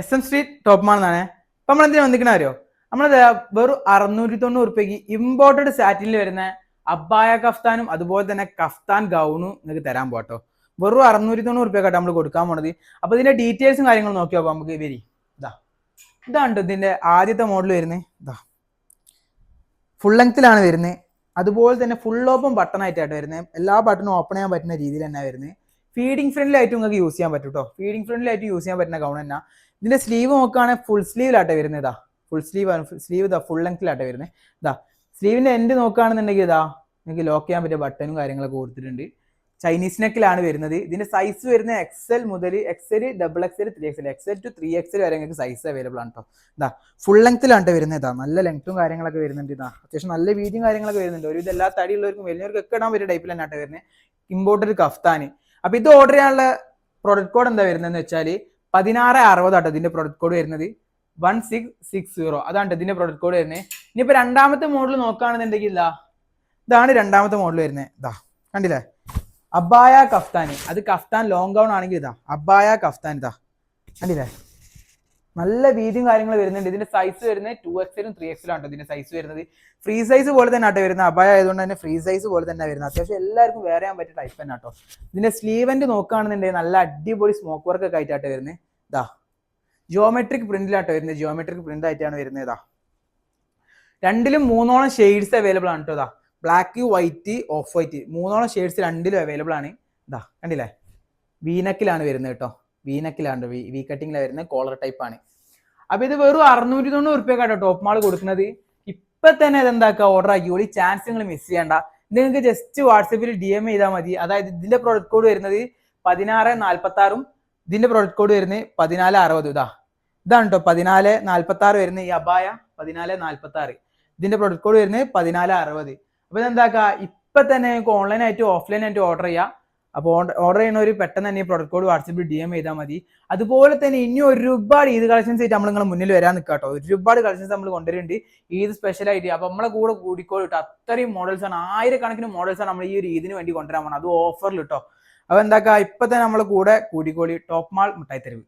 SM street top mall എന്നാണ്. അപ്പൊ നമ്മളെന്തിനാ വന്നിക്കണ അറിയോ? നമ്മളത് വെറും 690 ഇമ്പോർട്ടഡ് സാറ്റിനിൽ വരുന്ന അബ്ബായ കഫ്താനും അതുപോലെ തന്നെ കഫ്താൻ ഗൗണും നിങ്ങൾക്ക് തരാൻ പോട്ടോ. വെറും 690 നമ്മൾ കൊടുക്കാൻ പോണത്. അപ്പൊ ഇതിന്റെ ഡീറ്റെയിൽസും കാര്യങ്ങളും നോക്കിയോ നമുക്ക് വരി. ഇതാണ് ഇതിന്റെ ആദ്യത്തെ മോഡൽ വരുന്നത്. ഫുൾ ലെങ്ത്തിലാണ് വരുന്നത്. അതുപോലെ തന്നെ ഫുൾ ഓപ്പൺ ബട്ടൺ ആയിട്ടാണ് വരുന്നത്. എല്ലാ ബട്ടണും ഓപ്പൺ ചെയ്യാൻ പറ്റുന്ന രീതിയിൽ തന്നെ വരുന്നത്. ഫീഡിംഗ് ഫ്രണ്ടിലായിട്ട് നിങ്ങൾക്ക് യൂസ് ചെയ്യാൻ പറ്റും കേട്ടോ. ഫീഡിംഗ് ഫ്രണ്ടിലായിട്ട് യൂസ് ചെയ്യാൻ പറ്റുന്ന ഗൗൺ തന്നെ. ഇതിന്റെ സ്ലീവ് നോക്കുകയാണെങ്കിൽ ഫുൾ സ്ലീവിലാട്ടെ വരുന്നത്. ഫുൾ സ്ലീവ് ഫുൾ ലെങ്ത്തിലാട്ടെ വരുന്നത്. സ്ലീവിന്റെ എൻഡ് നോക്കുകയാണെന്നുണ്ടെങ്കിൽ നിങ്ങൾക്ക് ലോക്ക് ചെയ്യാൻ പറ്റിയ ബട്ടണും കാര്യങ്ങളൊക്കെ കൊടുത്തിട്ടുണ്ട്. ചൈനീസ് നെക്കിലാണ് വരുന്നത്. ഇതിന്റെ സൈസ് വരുന്നത് XL മുതൽ XL, XXL, 3XL, XL to 3XL വരെ നിങ്ങൾക്ക് സൈസ് അവൈലബിൾ ആണ് കേട്ടോ. ഫുൾ ലെങ്ത്തിലാണ് വരുന്നത്. നല്ല ലെങ്ത്തും കാര്യങ്ങളൊക്കെ വരുന്നുണ്ട്. അത്യാവശ്യം നല്ല വീതിയും കാര്യങ്ങളൊക്കെ വരുന്നുണ്ട്. ഒരു ഇതെല്ലാ തടിയുള്ളവർക്കും വലിയവർക്കൊക്കെ ഇടാൻ പറ്റിയ ടൈപ്പിൽ തന്നെയാണ് വരുന്നത്. Imported kaftan. അപ്പൊ ഇത് ഓർഡർ ചെയ്യാനുള്ള പ്രൊഡക്റ്റ് കോഡ് എന്താ വരുന്നതെന്ന് വെച്ചാൽ 1660 ആട്ടോ ഇതിന്റെ പ്രൊഡക്റ്റ് കോഡ് വരുന്നത്. 1660 അതാണ് ഇതിന്റെ പ്രൊഡക്റ്റ് കോഡ് വരുന്നത്. ഇനിയിപ്പോ രണ്ടാമത്തെ മോഡൽ നോക്കുകയാണെന്നുണ്ടെങ്കിൽ ഇതാണ് രണ്ടാമത്തെ മോഡൽ വരുന്നത്. കണ്ടില്ലേ, അബ്ബായ കഫ്താൻ. അത് കഫ്താൻ ലോങ് ഗൗൺ ആണെങ്കിൽ അബ്ബായ കഫ്താൻ. കണ്ടില്ലേ, നല്ല വീതിയും കാര്യങ്ങൾ വരുന്നുണ്ട്. ഇതിന്റെ സൈസ് വരുന്നത് 2XL, 3XL ആണ് ഇതിന്റെ സൈസ് വരുന്നത്. ഫ്രീ സൈസ് പോലെ തന്നെ ആട്ടോ വരുന്നത്. അബ്ബായ ആയതുകൊണ്ട് തന്നെ ഫ്രീ സൈസ് പോലെ തന്നെ വരുന്നത്. അത്യാവശ്യം എല്ലാവർക്കും വേറെ ചെയ്യാൻ പറ്റിയ ടൈപ്പ് തന്നെ ആട്ടോ. ഇതിന്റെ സ്ലീവന്റ് നോക്കുകയാണെന്നുണ്ടെങ്കിൽ നല്ല അടിപൊളി സ്മോക്ക് വർക്ക് ഒക്കെ ആയിട്ടാട്ടോ വരുന്നത്. ജിയോമെട്രിക് പ്രിന്റിലാട്ടോ വരുന്നത്. ജിയോമെട്രിക് പ്രിന്റ് ആയിട്ടാണ് വരുന്നത്. രണ്ടിലും 3ഓളം ഷെയ്ഡ്സ് അവൈലബിൾ ആണ് കേട്ടോ. ബ്ലാക്ക്, വൈറ്റ്, ഓഫ് വൈറ്റ് 3ഓളം ഷെയ്ഡ്സ് രണ്ടിലും അവൈലബിൾ ആണ്. കണ്ടില്ലേ, വീനക്കിലാണ് വരുന്നത് കേട്ടോ. വീനക്കിലാണ് വി കട്ടിങ്ങിലാണ് വരുന്നത്. കോളർ ടൈപ്പ് ആണ്. അപ്പൊ ഇത് വെറും 690 ടോപ്പ് മാൾ കൊടുക്കുന്നത്. ഇപ്പൊ തന്നെ ഇതെന്താക്കുക, ഓർഡർ ആക്കിയോളി. ചാൻസ് നിങ്ങൾ മിസ് ചെയ്യണ്ട. നിങ്ങൾക്ക് ജസ്റ്റ് വാട്സപ്പിൽ DM ചെയ്താൽ മതി. അതായത് ഇതിന്റെ പ്രൊഡക്റ്റ് കോഡ് വരുന്നത് 1646, ഇതിന്റെ പ്രൊഡക്റ്റ് കോഡ് വരുന്നത് 1460. ഇതാണ് കേട്ടോ 1446 വരുന്നത്. ഈ അബായ 1446, ഇതിന്റെ പ്രൊഡക്റ്റ് കോഡ് വരുന്നത് 1460. അപ്പൊ ഇതെന്താക്കുക, ഇപ്പൊ തന്നെ നിങ്ങൾക്ക് ഓൺലൈൻ ആയിട്ട് ഓഫ്ലൈൻ ആയിട്ട് ഓർഡർ ചെയ്യാം. അപ്പോൾ ഓർഡർ ചെയ്യുന്നവർ പെട്ടെന്ന് തന്നെ ഈ പ്രൊഡക്റ്റ് കോഡ് വാട്സപ്പിൽ DM ചെയ്താൽ മതി. അതുപോലെ തന്നെ ഇനി ഒരുപാട് ഈദ് കളക്ഷൻസ് ആയിട്ട് നമ്മൾ നിങ്ങളെ മുന്നിൽ വരാൻ നിൽക്കാട്ടോ. ഒരുപാട് കളക്ഷൻസ് നമ്മൾ കൊണ്ടുവരുന്നുണ്ട് ഈദ് സ്പെഷ്യൽ ആയിട്ട്. അപ്പൊ നമ്മളെ കൂടെ കൂടിക്കോളൂ കേട്ടോ. അത്രയും മോഡൽസ് ആണ്, 1000 മോഡൽസ് ആണ് നമ്മൾ ഈ ഒരു ഈദിന് വേണ്ടി കൊണ്ടുവരാൻ പോകണം. അത് ഓഫറിൽ കേട്ടോ. അപ്പൊ എന്താക്കുക, ഇപ്പൊ തന്നെ നമ്മളെ കൂടെ കൂടിക്കോളി. ടോപ്പ് മാൾ മിഠായി തെരുവ്.